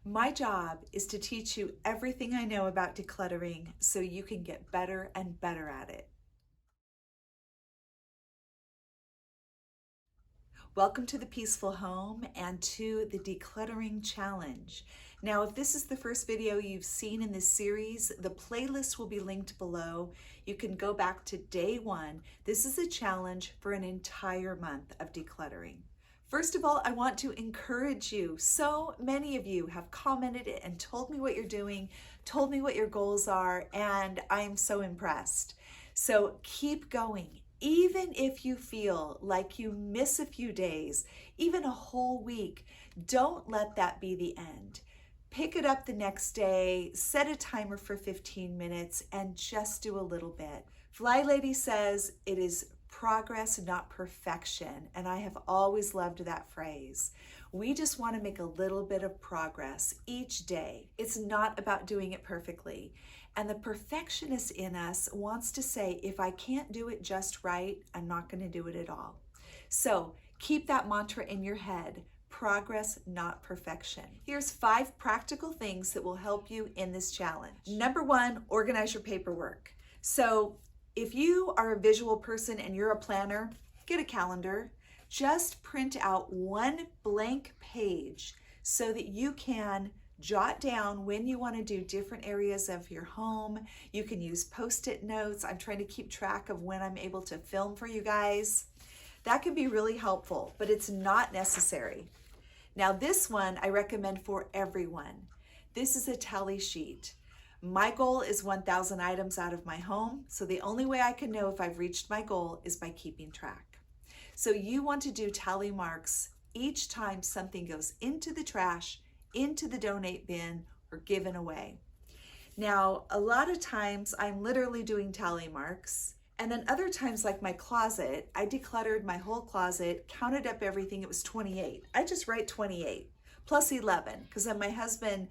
My job is to teach you everything I know about decluttering so you can get better and better at it. Welcome to the Peaceful Home and to the Decluttering Challenge. Now, if this is the first video you've seen in this series, the playlist will be linked below. You can go back to day one. This is a challenge for an entire month of decluttering. First of all, I want to encourage you. So many of you have commented and told me what you're doing, told me what your goals are, and I am so impressed. So keep going. Even if you feel like you miss a few days, even a whole week, don't let that be the end. Pick it up the next day, set a timer for 15 minutes, and just do a little bit. Fly Lady says it is progress, not perfection, and I have always loved that phrase. We just want to make a little bit of progress each day. It's not about doing it perfectly. And the perfectionist in us wants to say, if I can't do it just right, I'm not going to do it at all. So keep that mantra in your head. Progress, not perfection. Here's 5 practical things that will help you in this challenge. Number 1, organize your paperwork. So if you are a visual person and you're a planner, get a calendar. Just print out one blank page so that you can jot down when you want to do different areas of your home. You can use Post-it notes. I'm trying to keep track of when I'm able to film for you guys. That can be really helpful, but it's not necessary. Now this one I recommend for everyone. This is a tally sheet. My goal is 1,000 items out of my home, so the only way I can know if I've reached my goal is by keeping track. So you want to do tally marks each time something goes into the trash, into the donate bin, or given away. Now, a lot of times I'm literally doing tally marks, and then other times, like my closet, I decluttered my whole closet, counted up everything, it was 28. I just write 28 plus 11, because then my husband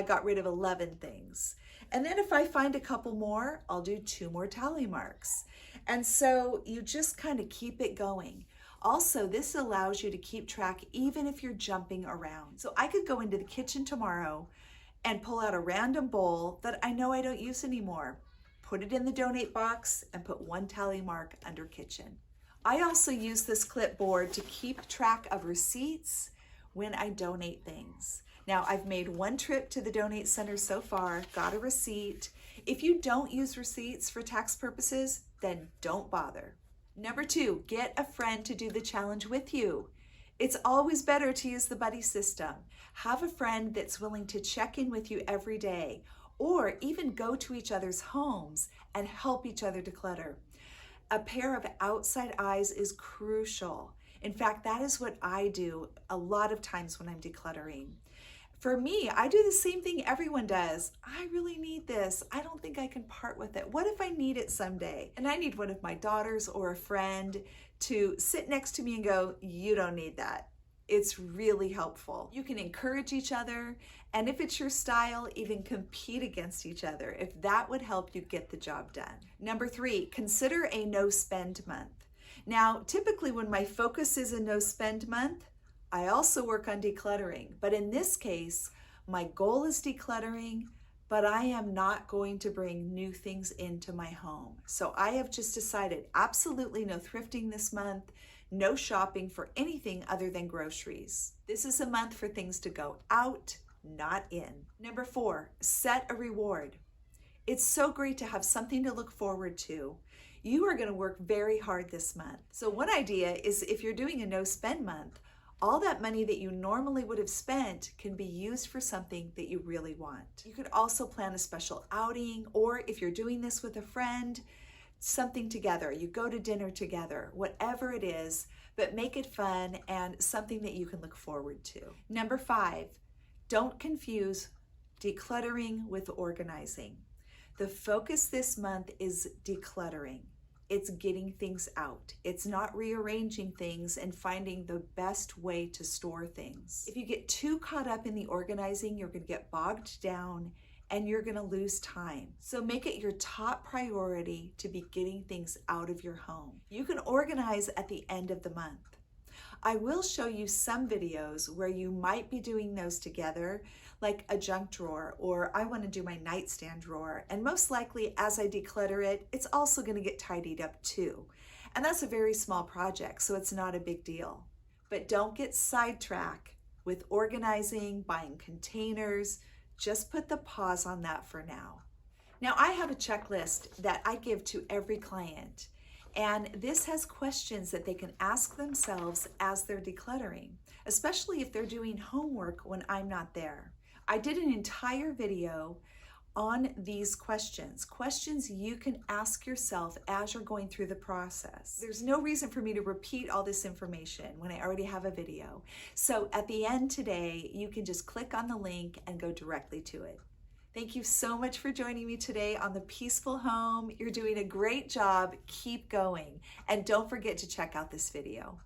got rid of 11 things. And then if I find a couple more, I'll do 2 more tally marks. And so you just kind of keep it going. Also, this allows you to keep track even if you're jumping around. So I could go into the kitchen tomorrow and pull out a random bowl that I know I don't use anymore, put it in the donate box, and put 1 tally mark under kitchen. I also use this clipboard to keep track of receipts when I donate things. Now, I've made 1 trip to the donate center so far, got a receipt. If you don't use receipts for tax purposes, then don't bother. Number 2, get a friend to do the challenge with you. It's always better to use the buddy system. Have a friend that's willing to check in with you every day, or even go to each other's homes and help each other declutter. A pair of outside eyes is crucial. In fact, that is what I do a lot of times when I'm decluttering. For me, I do the same thing everyone does. I really need this. I don't think I can part with it. What if I need it someday? And I need one of my daughters or a friend to sit next to me and go, you don't need that. It's really helpful. You can encourage each other, and if it's your style, even compete against each other if that would help you get the job done. Number 3, consider a no spend month. Now, typically when my focus is a no spend month, I also work on decluttering, but in this case, my goal is decluttering, but I am not going to bring new things into my home. So I have just decided absolutely no thrifting this month, no shopping for anything other than groceries. This is a month for things to go out, not in. Number 4, set a reward. It's so great to have something to look forward to. You are going to work very hard this month. So one idea is if you're doing a no spend month, all that money that you normally would have spent can be used for something that you really want. You could also plan a special outing, or if you're doing this with a friend, something together. You go to dinner together, whatever it is, but make it fun and something that you can look forward to. Number 5, don't confuse decluttering with organizing. The focus this month is decluttering. It's getting things out. It's not rearranging things and finding the best way to store things. If you get too caught up in the organizing, you're going to get bogged down and you're going to lose time. So make it your top priority to be getting things out of your home. You can organize at the end of the month. I will show you some videos where you might be doing those together, like a junk drawer, or I want to do my nightstand drawer. And most likely as I declutter it, it's also going to get tidied up too. And that's a very small project, so it's not a big deal. But don't get sidetracked with organizing, buying containers. Just put the pause on that for now. Now I have a checklist that I give to every client, and this has questions that they can ask themselves as they're decluttering, especially if they're doing homework when I'm not there. I did an entire video on these questions you can ask yourself as you're going through the process. There's no reason for me to repeat all this information when I already have a video. So at the end today, you can just click on the link and go directly to it. Thank you so much for joining me today on The Peaceful Home. You're doing a great job. Keep going. And don't forget to check out this video.